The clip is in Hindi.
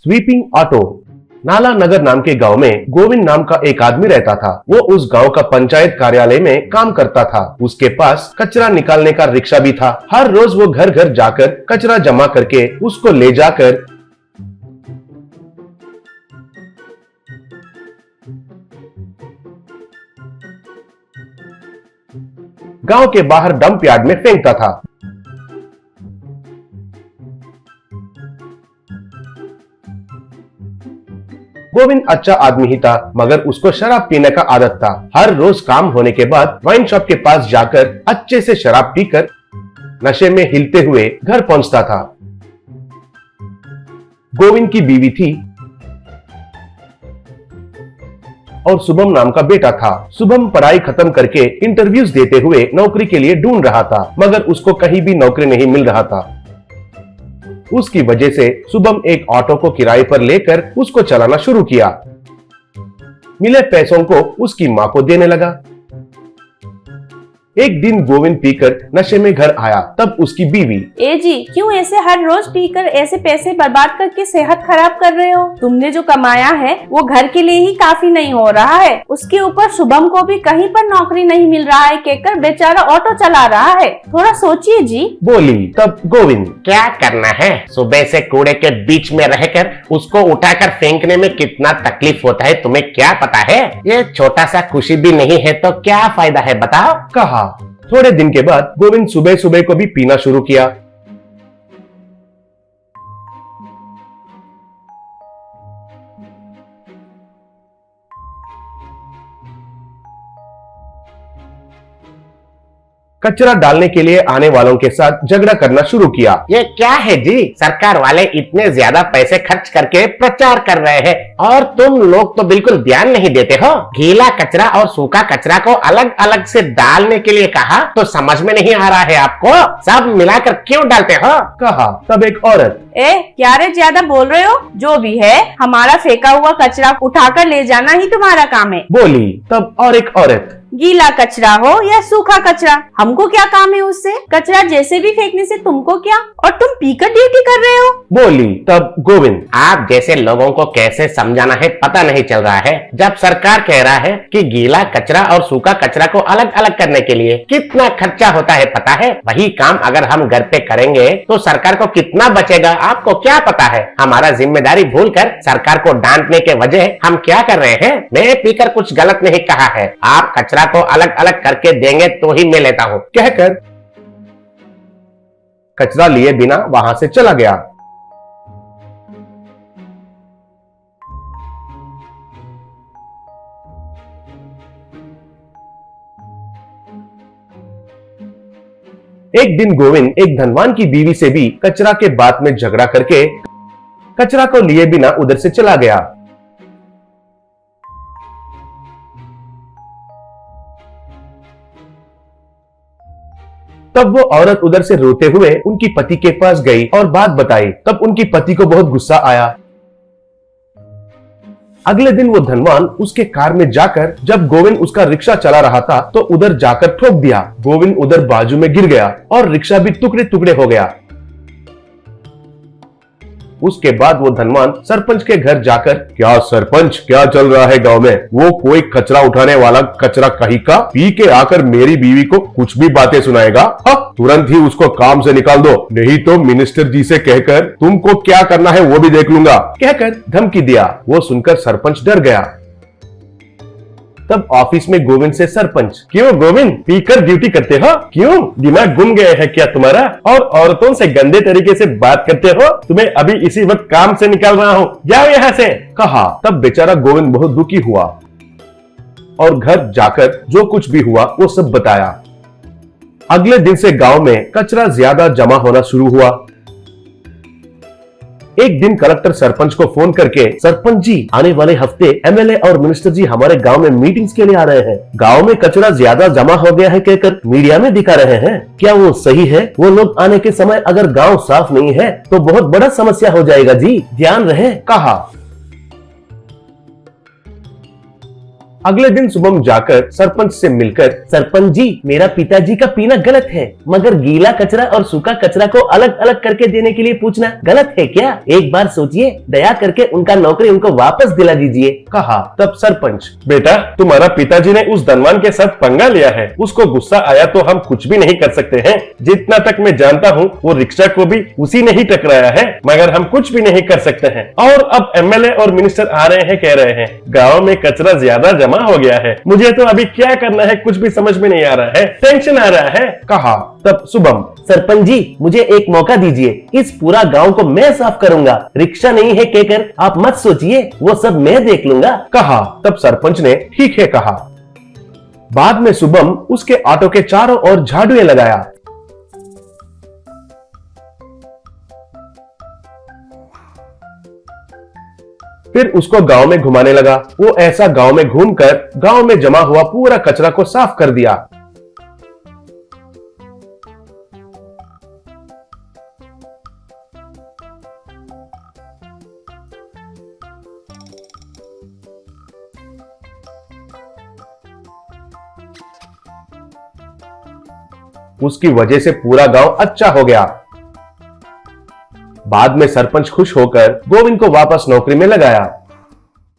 Sweeping auto. नाला नगर नाम के गांव में गोविंद नाम का एक आदमी रहता था। वो उस गांव का पंचायत कार्यालय में काम करता था। उसके पास कचरा निकालने का रिक्शा भी था। हर रोज वो घर घर जाकर कचरा जमा करके उसको ले जाकर गांव के बाहर डंप यार्ड में फेंकता था। गोविंद अच्छा आदमी ही था, मगर उसको शराब पीने का आदत था। हर रोज काम होने के बाद वाइन शॉप के पास जाकर अच्छे से शराब पीकर नशे में हिलते हुए घर पहुंचता था। गोविंद की बीवी थी और शुभम नाम का बेटा था। शुभम पढ़ाई खत्म करके इंटरव्यूज देते हुए नौकरी के लिए ढूंढ रहा था, मगर उसको कहीं भी नौकरी नहीं मिल रहा था। उसकी वजह से शुभम एक ऑटो को किराए पर लेकर उसको चलाना शुरू किया। मिले पैसों को उसकी मां को देने लगा। एक दिन गोविंद पीकर नशे में घर आया, तब उसकी बीवी, ए जी, क्यों ऐसे हर रोज पीकर ऐसे पैसे बर्बाद करके सेहत खराब कर रहे हो? तुमने जो कमाया है वो घर के लिए ही काफी नहीं हो रहा है। उसके ऊपर शुभम को भी कहीं पर नौकरी नहीं मिल रहा है कहकर बेचारा ऑटो चला रहा है। थोड़ा सोचिए जी, बोली। तब गोविंद, क्या करना है, सुबह से कूड़े के बीच में रहकर उसको उठाकर फेंकने में कितना तकलीफ होता है तुम्हें क्या पता है? ये छोटा सा खुशी भी नहीं है तो क्या फायदा है बताओ, कहा। थोड़े दिन के बाद गोविंद सुबह सुबह को भी पीना शुरू किया। कचरा डालने के लिए आने वालों के साथ झगड़ा करना शुरू किया। ये क्या है जी, सरकार वाले इतने ज्यादा पैसे खर्च करके प्रचार कर रहे हैं और तुम लोग तो बिल्कुल ध्यान नहीं देते हो। गीला कचरा और सूखा कचरा को अलग अलग से डालने के लिए कहा तो समझ में नहीं आ रहा है आपको, सब मिलाकर क्यों डालते हो, कहा। तब एक औरत, क्या रे ज्यादा बोल रहे हो? जो भी है हमारा फेंका हुआ कचरा उठाकर ले जाना ही तुम्हारा काम है, बोली। तब और एक औरत, गीला कचरा हो या सूखा कचरा, हमको क्या काम है उससे? कचरा जैसे भी फेंकने से तुमको क्या, और तुम पीकर ड्यूटी कर रहे हो, बोली। तब गोविंद, आप जैसे लोगों को कैसे समझाना है पता नहीं चल रहा है। जब सरकार कह रहा है कि गीला कचरा और सूखा कचरा को अलग अलग करने के लिए कितना खर्चा होता है पता है? वही काम अगर हम घर पे करेंगे तो सरकार को कितना बचेगा आपको क्या पता है? हमारा जिम्मेदारी भूलकर सरकार को डांटने के वजह हम क्या कर रहे हैं? मैं पीकर कुछ गलत नहीं कहा है, आप कचरा को अलग अलग करके देंगे तो ही मैं लेता हूँ, कहकर कचरा लिए बिना वहां से चला गया। एक दिन गोविंद एक धनवान की बीवी से भी कचरा के बात में झगड़ा करके कचरा को लिए बिना उधर से चला गया। तब वो औरत उधर से रोते हुए उनकी पति के पास गई और बात बताई। तब उनकी पति को बहुत गुस्सा आया। अगले दिन वो धनवान उसके कार में जाकर जब गोविंद उसका रिक्शा चला रहा था तो उधर जाकर ठोक दिया। गोविंद उधर बाजू में गिर गया और रिक्शा भी टुकड़े टुकड़े हो गया। उसके बाद वो धनवान सरपंच के घर जाकर, क्या सरपंच, क्या चल रहा है गांव में? वो कोई कचरा उठाने वाला कचरा कहीं का पी के आकर मेरी बीवी को कुछ भी बातें सुनाएगा? तुरंत ही उसको काम से निकाल दो, नहीं तो मिनिस्टर जी से कहकर तुमको क्या करना है वो भी देख लूंगा, कहकर धमकी दिया। वो सुनकर सरपंच डर गया। तब ऑफिस में गोविंद से सरपंच, क्यों गोविंद, पीकर ड्यूटी करते हो? क्यों, दिमाग गुम गया है क्या तुम्हारा? और औरतों से गंदे तरीके से बात करते हो? तुम्हें अभी इसी वक्त काम से निकाल रहा हूँ, जाओ यहाँ से, कहा। तब बेचारा गोविंद बहुत दुखी हुआ और घर जाकर जो कुछ भी हुआ वो सब बताया। अगले दिन से गांव में कचरा ज्यादा जमा होना शुरू हुआ। एक दिन कलेक्टर सरपंच को फोन करके, सरपंच जी, आने वाले हफ्ते एमएलए और मिनिस्टर जी हमारे गांव में मीटिंग्स के लिए आ रहे हैं। गांव में कचरा ज्यादा जमा हो गया है कहकर मीडिया में दिखा रहे हैं, क्या वो सही है? वो लोग आने के समय अगर गांव साफ नहीं है तो बहुत बड़ा समस्या हो जाएगा जी, ध्यान रहे, कहा। अगले दिन शुभम जाकर सरपंच से मिलकर, सरपंच जी, मेरा पिताजी का पीना गलत है, मगर गीला कचरा और सूखा कचरा को अलग अलग करके देने के लिए पूछना गलत है क्या? एक बार सोचिए, दया करके उनका नौकरी उनको वापस दिला दीजिए, कहा। तब सरपंच, बेटा तुम्हारा पिताजी ने उस धनवान के साथ पंगा लिया है, उसको गुस्सा आया तो हम कुछ भी नहीं कर सकते हैं। जितना तक मैं जानता हूँ वो रिक्शा को भी उसी ने ही टकराया है, मगर हम कुछ भी नहीं कर सकते हैं। और अब एमएलए और मिनिस्टर आ रहे हैं, कह रहे हैं गाँव में कचरा ज्यादा जमा हो गया है, मुझे तो अभी क्या करना है कुछ भी समझ में नहीं आ रहा है, टेंशन आ रहा है, कहा। तब शुभम, सरपंच जी, मुझे एक मौका दीजिए, इस पूरा गांव को मैं साफ करूंगा, रिक्शा नहीं है कहकर आप मत सोचिए, वो सब मैं देख लूंगा, कहा। तब सरपंच ने ठीक है कहा। बाद में शुभम उसके ऑटो के चारों ओर झाड़ुएं लगाया। फिर उसको गांव में घुमाने लगा। वो ऐसा गांव में घूमकर गांव में जमा हुआ पूरा कचरा को साफ कर दिया। उसकी वजह से पूरा गांव अच्छा हो गया। बाद में सरपंच खुश होकर गोविंद को वापस नौकरी में लगाया।